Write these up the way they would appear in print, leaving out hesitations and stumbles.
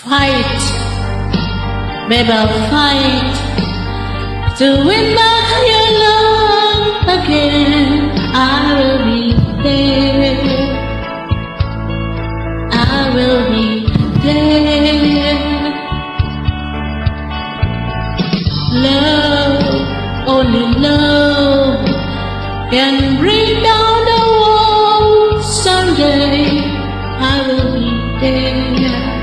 fight, baby, I'll fight to win back your love again. I will be there. I will be there. Love, only love can bring down the walls someday. I will be there.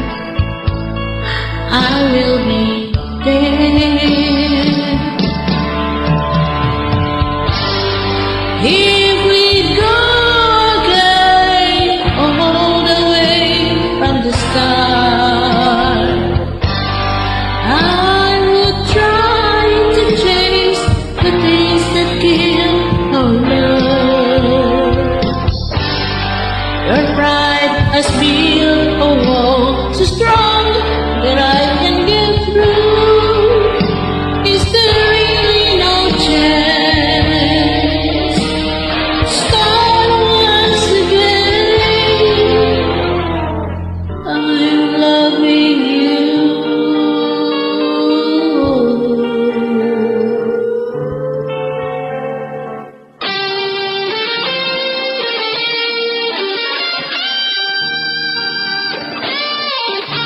I will be there. If we go again all the way from the start, I would try to chase the things that kill our love. Your pride has built a wall so strong.